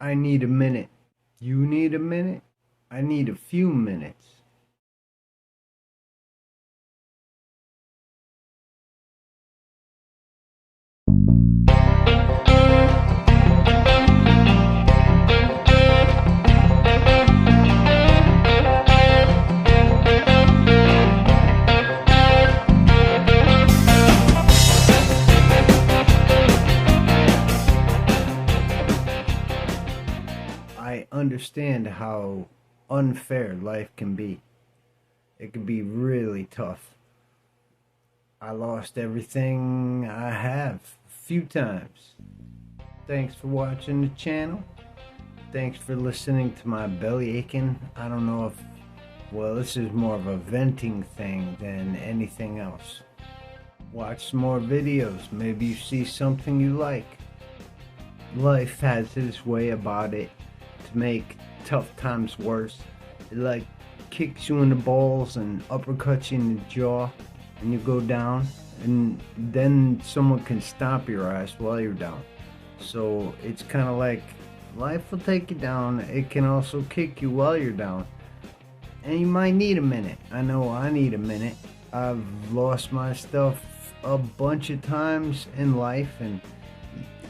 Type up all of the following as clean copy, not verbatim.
I need a minute. You need a minute? I need a few minutes. I understand how unfair life can be. It can be really tough. I lost everything I have a few times. Thanks for watching the channel. Thanks for listening to my belly aching. I don't know if, well, this is more of a venting thing than anything else. Watch some more videos. Maybe you see something you like. Life has its way about it to make tough times worse. It like kicks you in the balls and uppercuts you in the jaw, and you go down, and then someone can stop your ass while you're down. So it's kind of like life will take you down. It can also kick you while you're down, and you might need a minute. I know I need a minute. I've lost my stuff a bunch of times in life, and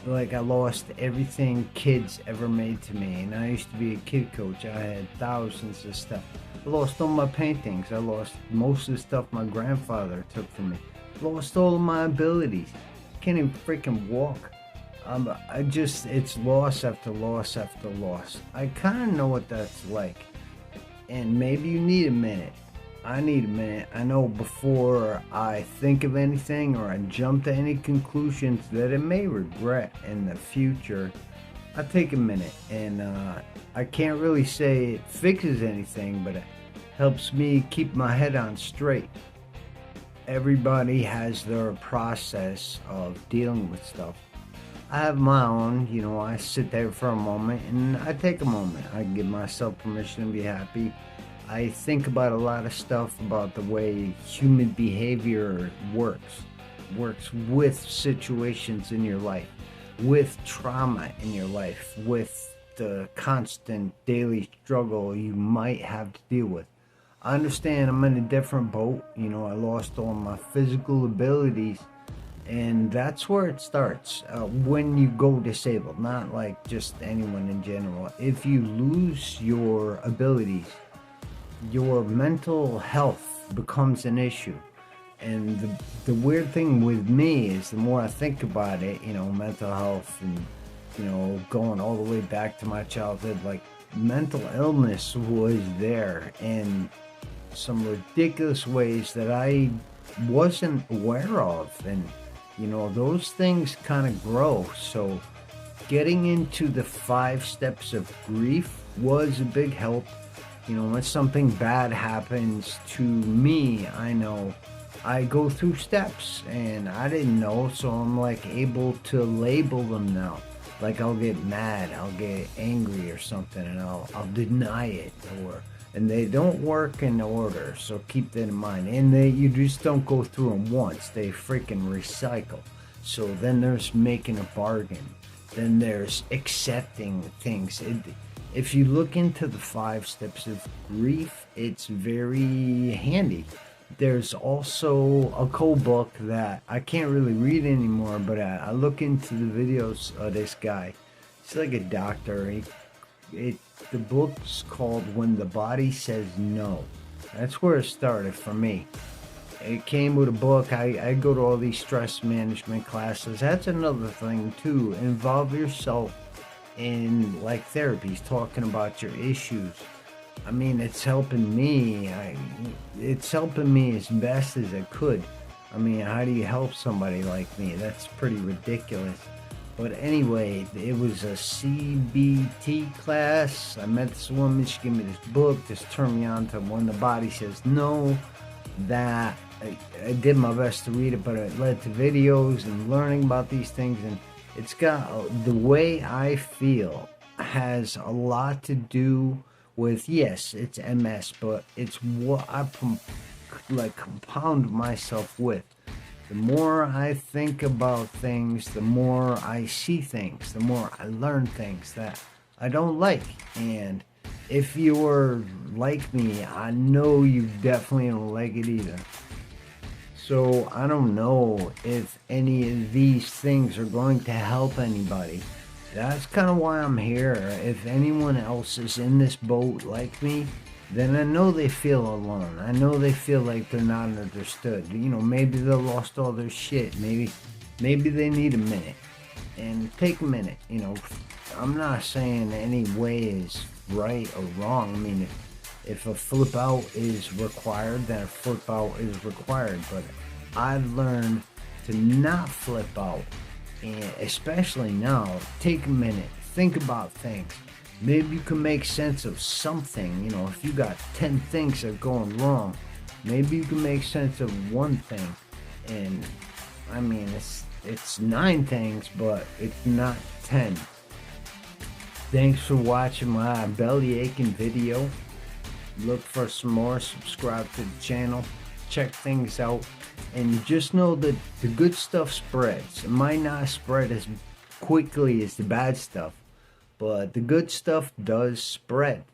like I lost everything kids ever made to me. And I used to be a kid coach. I had thousands of stuff. I lost all my paintings. I lost most of the stuff my grandfather took from me. Lost all of my abilities. Can't even freaking walk. It's loss after loss after loss. I kind of know what that's like. And maybe you need a minute. I need a minute. I know before I think of anything or I jump to any conclusions that I may regret in the future, I take a minute. And I can't really say it fixes anything, but it helps me keep my head on straight. Everybody has their process of dealing with stuff. I have my own, I sit there for a moment and I take a moment. I give myself permission to be happy. I think about a lot of stuff about the way human behavior works with situations in your life, with trauma in your life, with the constant daily struggle you might have to deal with. I understand I'm in a different boat. I lost all my physical abilities, and that's where it starts when you go disabled, not like just anyone in general. If you lose your abilities, your mental health becomes an issue. And the weird thing with me is the more I think about it, mental health and, going all the way back to my childhood, like mental illness was there in some ridiculous ways that I wasn't aware of. And, those things kind of grow. So getting into the 5 steps of grief was a big help. When something bad happens to me, I know I go through steps and I didn't know, so I'm like able to label them now. Like I'll get mad, I'll get angry or something, and I'll deny it, and they don't work in order, so keep that in mind. And you just don't go through them once, they freaking recycle. So then there's making a bargain, then there's accepting things. If you look into the 5 steps of grief, it's very handy. There's also a cool book that I can't really read anymore, but I look into the videos of this guy. He's like a doctor. The book's called When the Body Says No. That's where it started for me. It came with a book. I go to all these stress management classes. That's another thing too. Involve yourself in like therapies, talking about your issues. I mean, it's helping me. It's helping me as best as it could. I mean, how do you help somebody like me? That's pretty ridiculous. But anyway, it was a CBT class. I met this woman. She gave me this book. This turned me on to When the Body Says No. That I did my best to read it, but it led to videos and learning about these things. And it's got the way I feel has a lot to do with, yes, it's MS, but it's what I compound myself with. The more I think about things, the more I see things, the more I learn things that I don't like. And if you're like me, I know you definitely don't like it either. So I don't know if any of these things are going to help anybody. That's kind of why I'm here. If anyone else is in this boat like me, then I know they feel alone. I know they feel like they're not understood. You know, maybe they lost all their shit. Maybe they need a minute. And take a minute. You know, I'm not saying any way is right or wrong. I mean, if a flip out is required, then a flip out is required. But I've learned to not flip out, and especially now, take a minute, think about things. Maybe you can make sense of something. You know, if you got 10 things that are going wrong, maybe you can make sense of one thing. And I mean, it's 9 things, but it's not 10. Thanks for watching my belly aching video. Look for some more, subscribe to the channel, check things out, and just know that the good stuff spreads. It might not spread as quickly as the bad stuff, but the good stuff does spread.